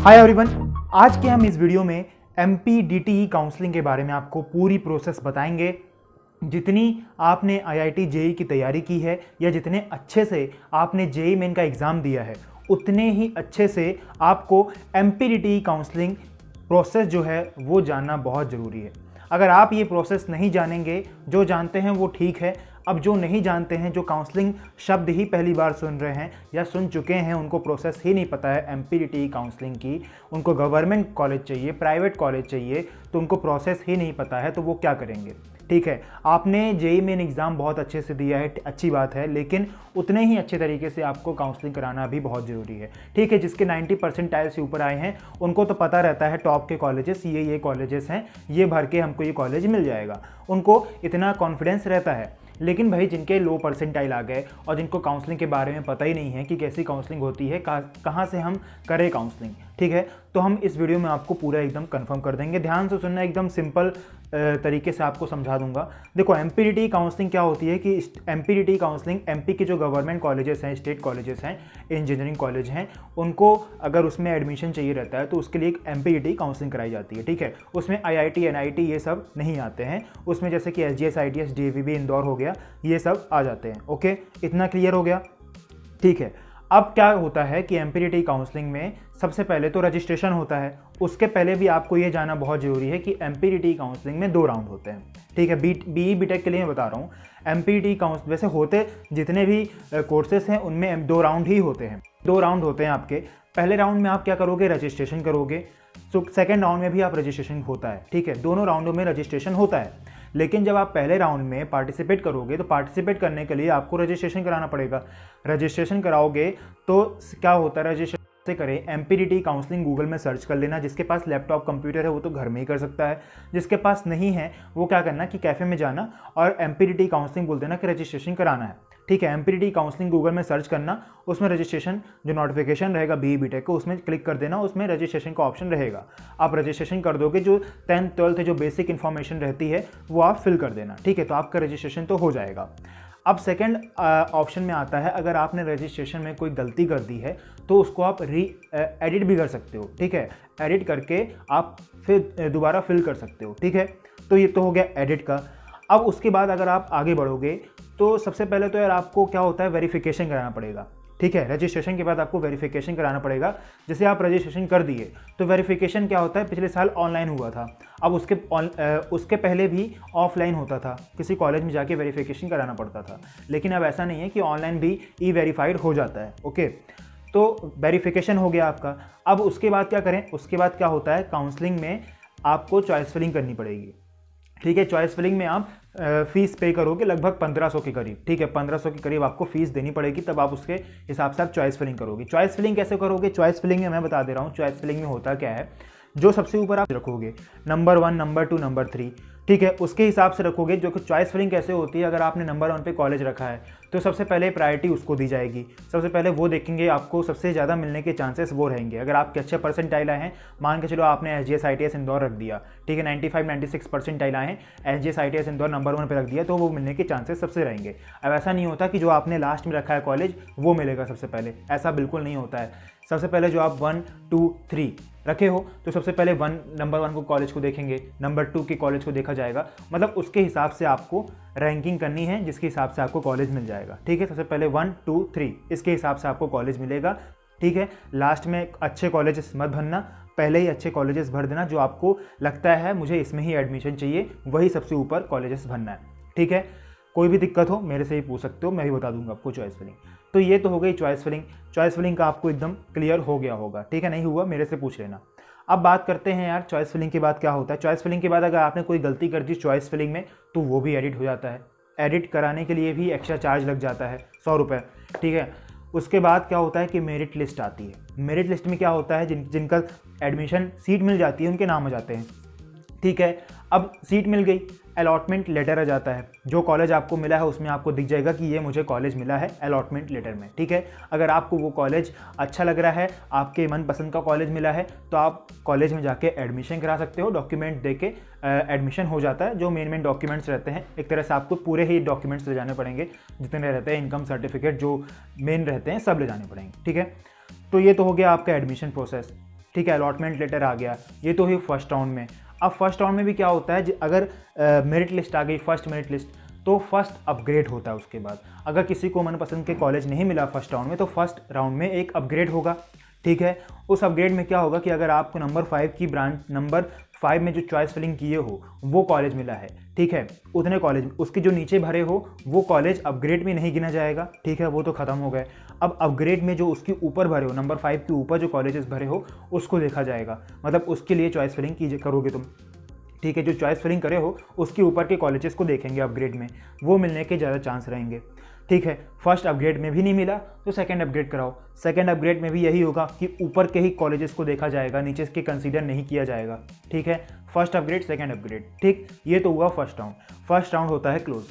Hi everyone, आज के हम इस वीडियो में MPDTE काउंसलिंग के बारे में आपको पूरी प्रोसेस बताएंगे। जितनी आपने IIT JEE की तैयारी की है या जितने अच्छे से आपने JEE मेन का एग्ज़ाम दिया है, उतने ही अच्छे से आपको MPDTE काउंसलिंग प्रोसेस जो है वो जानना बहुत ज़रूरी है। अगर आप ये प्रोसेस नहीं जानेंगे, जो जानते हैं वो ठीक है, अब जो नहीं जानते हैं, जो काउंसलिंग शब्द ही पहली बार सुन रहे हैं या सुन चुके हैं, उनको प्रोसेस ही नहीं पता है MPDTE काउंसलिंग की, उनको गवर्नमेंट कॉलेज चाहिए, प्राइवेट कॉलेज चाहिए, तो उनको प्रोसेस ही नहीं पता है, तो वो क्या करेंगे। ठीक है, आपने JEE मेन एग्ज़ाम बहुत अच्छे से दिया है, अच्छी बात है, लेकिन उतने ही अच्छे तरीके से आपको काउंसलिंग कराना भी बहुत ज़रूरी है। ठीक है, जिसके 90 परसेंटाइल से ऊपर आए हैं उनको तो पता रहता है टॉप के कॉलेजेस ये कॉलेजेस हैं, ये भर के हमको ये कॉलेज मिल जाएगा, उनको इतना कॉन्फिडेंस रहता है। लेकिन भाई जिनके लो परसेंटाइल आ गए और जिनको काउंसलिंग के बारे में पता ही नहीं है कि कैसी काउंसलिंग होती है, कहाँ से हम करें काउंसलिंग, ठीक है, तो हम इस वीडियो में आपको पूरा एकदम कंफर्म कर देंगे। ध्यान से सुनना, एकदम सिंपल तरीके से आपको समझा दूंगा। देखो, MPDTE काउंसलिंग क्या होती है कि MPDTE काउंसलिंग MP के जो गवर्नमेंट कॉलेजेस हैं, स्टेट कॉलेजेस हैं, इंजीनियरिंग कॉलेज हैं, उनको अगर उसमें एडमिशन चाहिए रहता है तो उसके लिए एक MPDTE काउंसलिंग कराई जाती है। ठीक है, उसमें IIT NIT ये सब नहीं आते हैं, उसमें जैसे कि SGS ITS JVB इंदौर हो गया, ये सब आ जाते हैं। ओके, इतना क्लियर हो गया। ठीक है, अब क्या होता है कि MPDTE काउंसलिंग में सबसे पहले तो रजिस्ट्रेशन होता है। उसके पहले भी आपको ये जानना बहुत ज़रूरी है कि MPDTE काउंसलिंग में 2 राउंड होते हैं। ठीक है, BE BTech के लिए मैं बता रहा हूँ। MPDTE काउंसलिंग वैसे होते जितने भी कोर्सेस हैं उनमें 2 राउंड ही होते हैं। 2 राउंड होते हैं आपके। पहले राउंड में आप क्या करोगे, रजिस्ट्रेशन करोगे। सेकेंड राउंड में भी आप रजिस्ट्रेशन होता है। ठीक है, दोनों राउंडों में रजिस्ट्रेशन होता है। लेकिन जब आप पहले राउंड में पार्टिसिपेट करोगे तो पार्टिसिपेट करने के लिए आपको रजिस्ट्रेशन कराना पड़ेगा। रजिस्ट्रेशन कराओगे तो क्या होता है, रजिस्ट्रेशन से करें MPDTE काउंसलिंग गूगल में सर्च कर लेना। जिसके पास लैपटॉप कंप्यूटर है वो तो घर में ही कर सकता है, जिसके पास नहीं है वो क्या करना कि कैफ़े में जाना और MPDTE काउंसलिंग बोल देना कि रजिस्ट्रेशन कराना है। ठीक है, MPDTE काउंसलिंग गूगल में सर्च करना, उसमें रजिस्ट्रेशन जो नोटिफिकेशन रहेगा BE BTech को, उसमें क्लिक कर देना, उसमें रजिस्ट्रेशन का ऑप्शन रहेगा। आप रजिस्ट्रेशन कर दोगे, जो 10th 12th जो बेसिक इन्फॉर्मेशन रहती है वो आप फिल कर देना। ठीक है, तो आपका रजिस्ट्रेशन तो हो जाएगा। अब सेकंड ऑप्शन में आता है, अगर आपने रजिस्ट्रेशन में कोई गलती कर दी है तो उसको आप एडिट भी कर सकते हो। ठीक है, एडिट करके आप फिर दोबारा फिल कर सकते हो। ठीक है, तो ये तो हो गया एडिट का। अब उसके बाद अगर आप आगे बढ़ोगे तो सबसे पहले तो यार आपको क्या होता है, वेरिफिकेशन कराना पड़ेगा। ठीक है, रजिस्ट्रेशन के बाद आपको वेरिफिकेशन कराना पड़ेगा। जैसे आप रजिस्ट्रेशन कर दिए तो वेरिफिकेशन क्या होता है, पिछले साल ऑनलाइन हुआ था, अब उसके पहले भी ऑफलाइन होता था, किसी कॉलेज में जाके वेरिफिकेशन कराना पड़ता था। लेकिन अब ऐसा नहीं है कि ऑनलाइन भी E-वेरीफाइड हो जाता है। ओके, तो वेरिफिकेशन हो गया आपका। अब उसके बाद क्या करें, उसके बाद क्या होता है, काउंसलिंग में आपको चॉइस फिलिंग करनी पड़ेगी। ठीक है, चॉइस फिलिंग में आप फीस पे करोगे लगभग 1500 के करीब। ठीक है, 1500 के करीब आपको फीस देनी पड़ेगी, तब आप उसके हिसाब से आप चॉइस फिलिंग करोगे। चॉइस फिलिंग कैसे करोगे, चॉइस फिलिंग में मैं बता दे रहा हूँ। चॉइस फिलिंग में होता क्या है, जो सबसे ऊपर आप रखोगे नंबर 1, नंबर 2, नंबर 3, ठीक है, उसके हिसाब से रखोगे। जो कि चॉइस फिलिंग कैसे होती है, अगर आपने नंबर 1 पे कॉलेज रखा है तो सबसे पहले प्रायोरिटी उसको दी जाएगी। सबसे पहले वो देखेंगे, आपको सबसे ज़्यादा मिलने के चांसेस वो रहेंगे। अगर आपके अच्छे परसेंटाइल आए हैं, मान के चलो आपने SGS ITS इंदौर रख दिया, ठीक है, 95-96 परसेंटाइल आए हैं, SGS ITS इंदौर नंबर 1 पे रख दिया, तो वो मिलने के चांसेस सबसे रहेंगे। अब ऐसा नहीं होता कि जो आपने लास्ट में रखा है कॉलेज वो मिलेगा सबसे पहले, ऐसा बिल्कुल नहीं होता है। सबसे पहले जो आप 1, 2, 3 रखे हो तो सबसे पहले नंबर 1 को कॉलेज को देखेंगे, नंबर 2 के कॉलेज को देखा जाएगा, मतलब उसके हिसाब से आपको रैंकिंग करनी है, जिसके हिसाब से आपको कॉलेज मिल जाएगा। ठीक है, सबसे पहले 1, 2, 3 इसके हिसाब से आपको कॉलेज मिलेगा। ठीक है, लास्ट में अच्छे कॉलेजेस मत भरना, पहले ही अच्छे कॉलेजेस भर देना। जो आपको लगता है मुझे इसमें ही एडमिशन चाहिए, वही सबसे ऊपर कॉलेजेस भरना है। ठीक है, कोई भी दिक्कत हो मेरे से ही पूछ सकते हो, मैं भी बता दूंगा आपको चॉइस फिलिंग। तो ये तो हो गई चॉइस फिलिंग। चॉइस फिलिंग का आपको एकदम क्लियर हो गया होगा। ठीक है, नहीं हुआ मेरे से पूछ लेना। अब बात करते हैं यार चॉइस फिलिंग के बाद क्या होता है। चॉइस फिलिंग के बाद अगर आपने कोई गलती कर दी चॉइस फिलिंग में तो वो भी एडिट हो जाता है। एडिट कराने के लिए भी एक्स्ट्रा चार्ज लग जाता है, 100 रुपये। ठीक है, उसके बाद क्या होता है कि मेरिट लिस्ट आती है। मेरिट लिस्ट में क्या होता है, जिनका एडमिशन सीट मिल जाती है उनके नाम आ जाते हैं। ठीक है, अब सीट मिल गई, अलॉटमेंट लेटर आ जाता है। जो कॉलेज आपको मिला है उसमें आपको दिख जाएगा कि ये मुझे कॉलेज मिला है अलॉटमेंट लेटर में। ठीक है, अगर आपको वो कॉलेज अच्छा लग रहा है, आपके मनपसंद का कॉलेज मिला है, तो आप कॉलेज में जाके एडमिशन करा सकते हो। डॉक्यूमेंट देके एडमिशन हो जाता है। जो मेन डॉक्यूमेंट्स रहते हैं, एक तरह से आपको पूरे ही डॉक्यूमेंट्स ले जाने पड़ेंगे, जितने रहते हैं, इनकम सर्टिफिकेट जो मेन रहते हैं सब ले जाने पड़ेंगे। ठीक है, तो ये तो हो गया आपका एडमिशन प्रोसेस। ठीक है, अलॉटमेंट लेटर आ गया, ये तो हुई फर्स्ट राउंड में। अब फर्स्ट राउंड में भी क्या होता है, अगर मेरिट लिस्ट आ गई, फर्स्ट मेरिट लिस्ट, तो फर्स्ट अपग्रेड होता है। उसके बाद अगर किसी को मनपसंद के कॉलेज नहीं मिला फर्स्ट राउंड में, तो फर्स्ट राउंड में एक अपग्रेड होगा। ठीक है, उस अपग्रेड में क्या होगा कि अगर आपको नंबर 5 की ब्रांच, नंबर 5 में जो चॉइस फिलिंग किए हो वो कॉलेज मिला है, ठीक है, उतने कॉलेज, उसके जो नीचे भरे हो वो कॉलेज अपग्रेड में नहीं गिना जाएगा। ठीक है, वो तो खत्म हो गए। अब अपग्रेड में जो उसके ऊपर भरे हो, नंबर 5 के ऊपर जो कॉलेजेस भरे हो उसको देखा जाएगा, मतलब उसके लिए चॉइस फिलिंग करोगे तुम। ठीक है, जो चॉइस फिलिंग करे हो उसके ऊपर के कॉलेजेस को देखेंगे अपग्रेड में, वो मिलने के ज़्यादा चांस रहेंगे। ठीक है, फर्स्ट अपग्रेड में भी नहीं मिला तो सेकंड अपग्रेड कराओ। सेकंड अपग्रेड में भी यही होगा कि ऊपर के ही कॉलेजेस को देखा जाएगा, नीचे के कंसीडर नहीं किया जाएगा। ठीक है, फर्स्ट अपग्रेड, सेकंड अपग्रेड। ठीक, ये तो हुआ फर्स्ट राउंड। फर्स्ट राउंड होता है क्लोज।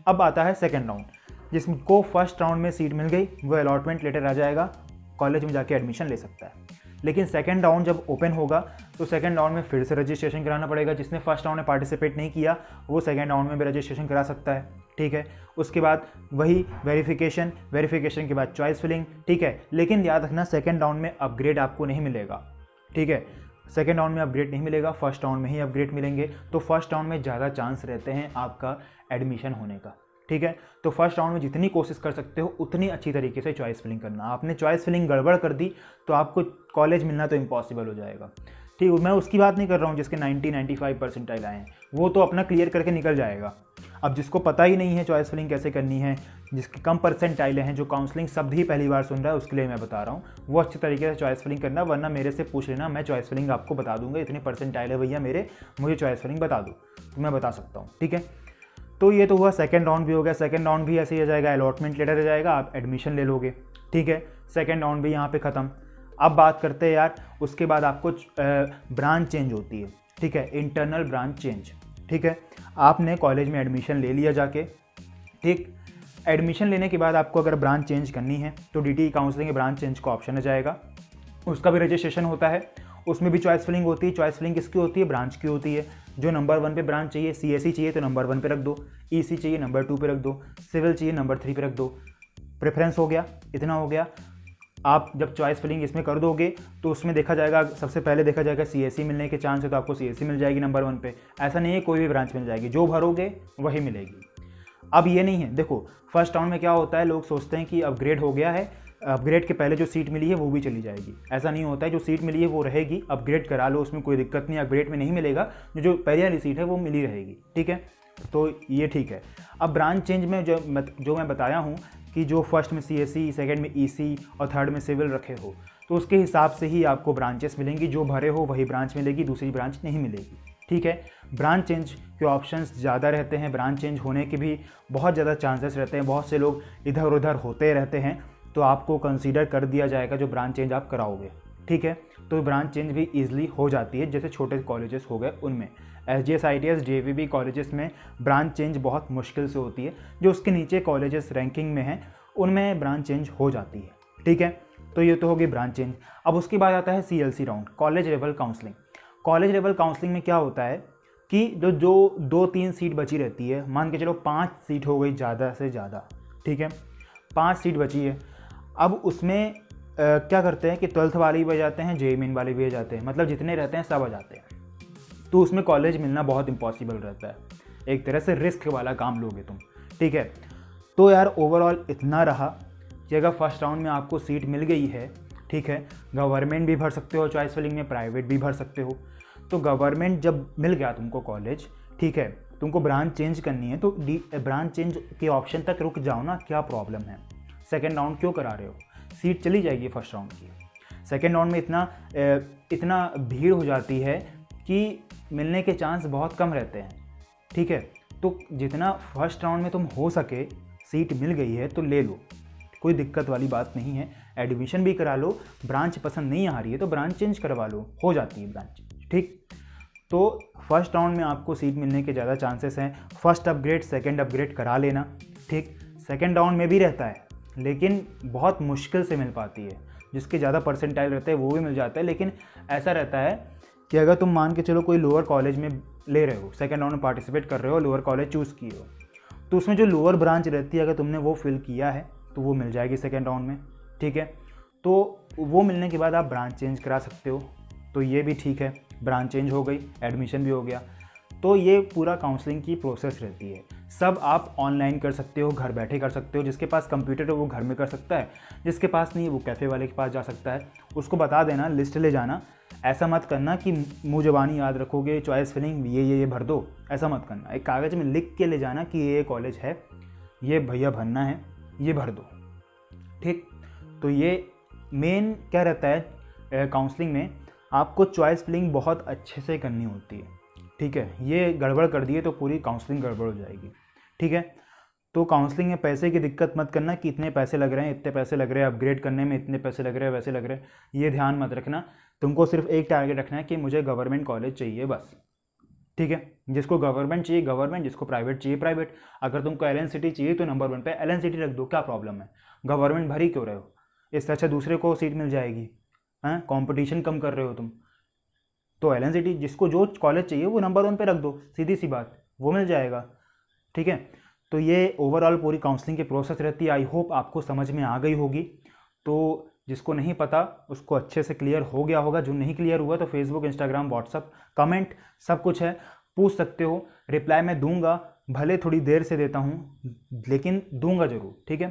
अब आता है सेकंड राउंड, जिसको फर्स्ट राउंड में सीट मिल गई, वो अलॉटमेंट लेटर आ जाएगा, कॉलेज में जाके एडमिशन ले सकता है। लेकिन सेकंड राउंड जब ओपन होगा तो सेकंड राउंड में फिर से रजिस्ट्रेशन कराना पड़ेगा। जिसने फर्स्ट राउंड में पार्टिसिपेट नहीं किया वो सेकंड राउंड में भी रजिस्ट्रेशन करा सकता है। ठीक है, उसके बाद वही वेरिफिकेशन के बाद चॉइस फिलिंग। ठीक है, लेकिन याद रखना सेकंड राउंड में अपग्रेड आपको नहीं मिलेगा। ठीक है, सेकंड राउंड में अपग्रेड नहीं मिलेगा, फर्स्ट राउंड में ही अपग्रेड मिलेंगे। तो फर्स्ट राउंड में ज़्यादा चांस रहते हैं आपका एडमिशन होने का। ठीक है, तो फर्स्ट राउंड में जितनी कोशिश कर सकते हो उतनी अच्छी तरीके से चॉइस फिलिंग करना। आपने चॉइस फिलिंग गड़बड़ कर दी तो आपको कॉलेज मिलना तो इम्पॉसिबल हो जाएगा। ठीक, मैं उसकी बात नहीं कर रहा हूँ जिसके 90-95 परसेंटाइल आए हैं, वो तो अपना क्लियर करके निकल जाएगा। अब जिसको पता ही नहीं है चॉइस फिलिंग कैसे करनी है, जिसके कम परसेंटाइल हैं, जो काउंसलिंग शब्द ही पहली बार सुन रहा है, उसके लिए मैं बता रहा हूँ, वो अच्छी तरीके से चॉइस फिलिंग करना। वरना मेरे से पूछ लेना, मैं चॉइस फिलिंग आपको बता दूंगा, इतने परसेंटाइल है भैया मेरे, मुझे चॉइस फिलिंग बता दो, तो मैं बता सकता हूँ। ठीक है, तो ये तो हुआ सेकंड राउंड भी हो गया। सेकंड राउंड भी ऐसे ही आ जाएगा, अलॉटमेंट लेटर आ जाएगा, आप एडमिशन ले लोगे। ठीक है, सेकंड राउंड भी यहाँ पे ख़त्म। अब बात करते हैं यार, उसके बाद आपको ब्रांच चेंज होती है। ठीक है, इंटरनल ब्रांच चेंज। ठीक है, आपने कॉलेज में एडमिशन ले लिया जाके। ठीक, एडमिशन लेने के बाद आपको अगर ब्रांच चेंज करनी है तो DTE काउंसलिंग के ब्रांच चेंज का ऑप्शन आ जाएगा, उसका भी रजिस्ट्रेशन होता है, उसमें भी चॉइस फिलिंग होती है। चॉइस फिलिंग किसकी होती है, ब्रांच की होती है। जो नंबर 1 पे ब्रांच चाहिए, CSE चाहिए तो नंबर 1 पे रख दो, EC चाहिए नंबर 2 पे रख दो, सिविल चाहिए नंबर 3 पे रख दो। प्रेफरेंस हो गया, इतना हो गया। आप जब चॉइस फिलिंग इसमें कर दोगे तो उसमें देखा जाएगा, सबसे पहले देखा जाएगा CSE मिलने के चांस है तो आपको CSE मिल जाएगी नंबर 1 पे। ऐसा नहीं है कोई भी ब्रांच मिल जाएगी, जो भरोगे वही मिलेगी। अब ये नहीं है, देखो फर्स्ट राउंड में क्या होता है, लोग सोचते हैं कि अपग्रेड हो गया है, अपग्रेड के पहले जो सीट मिली है वो भी चली जाएगी। ऐसा नहीं होता है, जो सीट मिली है वो रहेगी, अपग्रेड करा लो, उसमें कोई दिक्कत नहीं। अपग्रेड में नहीं मिलेगा, जो पहले वाली सीट है वो मिली रहेगी। ठीक है, तो ये ठीक है। अब ब्रांच चेंज में जो मैं बताया हूँ कि जो फर्स्ट में CSE, सेकंड में EC और थर्ड में सिविल रखे हो, तो उसके हिसाब से ही आपको ब्रांचेस मिलेंगी। जो भरे हो वही ब्रांच मिलेगी, दूसरी ब्रांच नहीं मिलेगी। ठीक है, ब्रांच चेंज के ऑप्शंस ज़्यादा रहते हैं, ब्रांच चेंज होने के भी बहुत ज़्यादा चांसेस रहते हैं। बहुत से लोग इधर उधर होते रहते हैं, तो आपको कंसीडर कर दिया जाएगा जो ब्रांच चेंज आप कराओगे। ठीक है, तो ब्रांच चेंज भी ईजिली हो जाती है, जैसे छोटे कॉलेजेस हो गए उनमें। SGS, ITS, JVB कॉलेजेस में ब्रांच चेंज बहुत मुश्किल से होती है। जो उसके नीचे कॉलेजेस रैंकिंग में हैं उनमें ब्रांच चेंज हो जाती है। ठीक है, तो ये तो होगी ब्रांच चेंज। अब उसके बाद आता है CLC round, college level counselling. College level counselling में क्या होता है कि जो 2-3 सीट बची रहती है, मान के चलो 5 सीट हो गई ज़्यादा से ज़्यादा। ठीक है, 5 सीट बची है। अब उसमें क्या करते हैं कि 12th वाले भी आ जाते हैं, JEE मेन वाले भी आ जाते हैं, मतलब जितने रहते हैं सब आ जाते हैं। तो उसमें कॉलेज मिलना बहुत इम्पॉसिबल रहता है, एक तरह से रिस्क वाला काम लोगे तुम। ठीक है, तो यार ओवरऑल इतना रहा कि अगर फर्स्ट राउंड में आपको सीट मिल गई है, ठीक है, गवर्नमेंट भी भर सकते हो चॉइस फिलिंग में, प्राइवेट भी भर सकते हो। तो गवर्नमेंट जब मिल गया तुमको कॉलेज, ठीक है, तुमको ब्रांच चेंज करनी है तो ब्रांच चेंज के ऑप्शन तक रुक जाओ ना, क्या प्रॉब्लम है? सेकेंड राउंड क्यों करा रहे हो? सीट चली जाएगी फर्स्ट राउंड की। सेकेंड राउंड में इतना भीड़ हो जाती है कि मिलने के चांस बहुत कम रहते हैं। ठीक है, तो जितना फर्स्ट राउंड में तुम हो सके, सीट मिल गई है तो ले लो, कोई दिक्कत वाली बात नहीं है। एडमिशन भी करा लो, ब्रांच पसंद नहीं आ रही है तो ब्रांच चेंज करवा लो, हो जाती है ब्रांच चेंज। ठीक, तो फर्स्ट राउंड में आपको सीट मिलने के ज़्यादा चांसेस हैं। फर्स्ट अपग्रेड सेकंड अपग्रेड करा लेना। ठीक, सेकंड राउंड में भी रहता है लेकिन बहुत मुश्किल से मिल पाती है। जिसके ज़्यादा परसेंटाइल रहते हैं वो भी मिल जाता है, लेकिन ऐसा रहता है कि अगर तुम मान के चलो कोई लोअर कॉलेज में ले रहे हो, सेकंड राउंड में पार्टिसिपेट कर रहे हो, लोअर कॉलेज चूज़ किए हो, तो उसमें जो लोअर ब्रांच रहती है अगर तुमने वो फिल किया है तो वो मिल जाएगी सेकेंड राउंड में। ठीक है, तो वो मिलने के बाद आप ब्रांच चेंज करा सकते हो। तो ये भी ठीक है, ब्रांच चेंज हो गई, एडमिशन भी हो गया। तो ये पूरा काउंसलिंग की प्रोसेस रहती है। सब आप ऑनलाइन कर सकते हो, घर बैठे कर सकते हो। जिसके पास कंप्यूटर है वो घर में कर सकता है, जिसके पास नहीं है वो कैफ़े वाले के पास जा सकता है। उसको बता देना, लिस्ट ले जाना। ऐसा मत करना कि मुँह ज़बानी याद रखोगे, चॉइस फिलिंग ये भर दो, ऐसा मत करना। एक कागज़ में लिख के ले जाना कि ये कॉलेज है, ये भैया भरना है, ये भर दो, ठीक। तो ये मेन क्या रहता है काउंसलिंग में, आपको चॉइस फिलिंग बहुत अच्छे से करनी होती है, ठीक है। ये गड़बड़ कर दिए तो पूरी काउंसलिंग गड़बड़ हो जाएगी, ठीक है। तो काउंसलिंग में पैसे की दिक्कत मत करना कि इतने पैसे लग रहे हैं, इतने पैसे लग रहे हैं, अपग्रेड करने में इतने पैसे लग रहे हैं, वैसे लग रहे हैं, ये ध्यान मत रखना। तुमको सिर्फ एक टारगेट रखना है कि मुझे गवर्नमेंट कॉलेज चाहिए बस, ठीक है। जिसको गवर्नमेंट चाहिए गवर्नमेंट, जिसको प्राइवेट चाहिए प्राइवेट। अगर तुमको एलन सिटी चाहिए तो नंबर 1 पे एलन सिटी रख दो, क्या प्रॉब्लम है? गवर्नमेंट भर ही क्यों रहे हो? इससे अच्छा दूसरे को सीट मिल जाएगी, हैं? कंपटीशन कम कर रहे हो तुम। तो एलन सिटी जिसको जो कॉलेज चाहिए वो नंबर 1 पे रख दो, सीधी सी बात, वो मिल जाएगा, ठीक है। तो ये ओवरऑल पूरी काउंसलिंग की प्रोसेस रहती है। आई होप आपको समझ में आ गई होगी। तो जिसको नहीं पता उसको अच्छे से क्लियर हो गया होगा। जो नहीं क्लियर हुआ तो फेसबुक, इंस्टाग्राम, व्हाट्सअप, कमेंट सब कुछ है, पूछ सकते हो। रिप्लाई मैं दूंगा, भले थोड़ी देर से देता हूँ लेकिन दूंगा ज़रूर, ठीक है।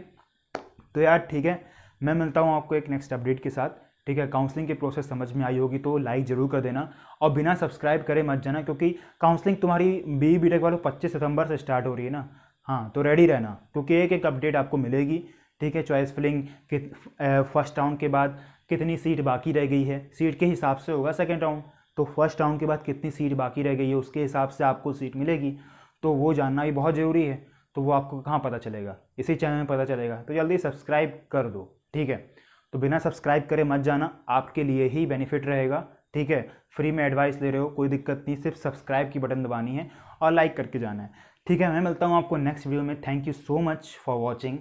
तो यार ठीक है, मैं मिलता हूँ आपको एक नेक्स्ट अपडेट के साथ, ठीक है। काउंसलिंग की प्रोसेस समझ में आई होगी तो लाइक ज़रूर कर देना और बिना सब्सक्राइब करे मत जाना, क्योंकि काउंसलिंग तुम्हारी BE BTech वालों 25 सितंबर से स्टार्ट हो रही है ना। हाँ, तो रेडी रहना, क्योंकि एक एक अपडेट आपको मिलेगी, ठीक है। चॉइस फिलिंग कि फर्स्ट राउंड के बाद कितनी सीट बाकी रह गई है, सीट के हिसाब से होगा सेकेंड राउंड। तो फर्स्ट राउंड के बाद कितनी सीट बाकी रह गई है उसके हिसाब से आपको सीट मिलेगी। तो वो जानना भी बहुत ज़रूरी है। तो वो आपको कहाँ पता चलेगा? इसी चैनल में पता चलेगा। तो जल्दी सब्सक्राइब कर दो, ठीक है। तो बिना सब्सक्राइब करे मत जाना, आपके लिए ही बेनिफिट रहेगा, ठीक है। फ्री में एडवाइस ले रहे हो, कोई दिक्कत नहीं, सिर्फ सब्सक्राइब की बटन दबानी है और लाइक करके जाना है, ठीक है। मैं मिलता हूँ आपको नेक्स्ट वीडियो में। Thank you so much for watching.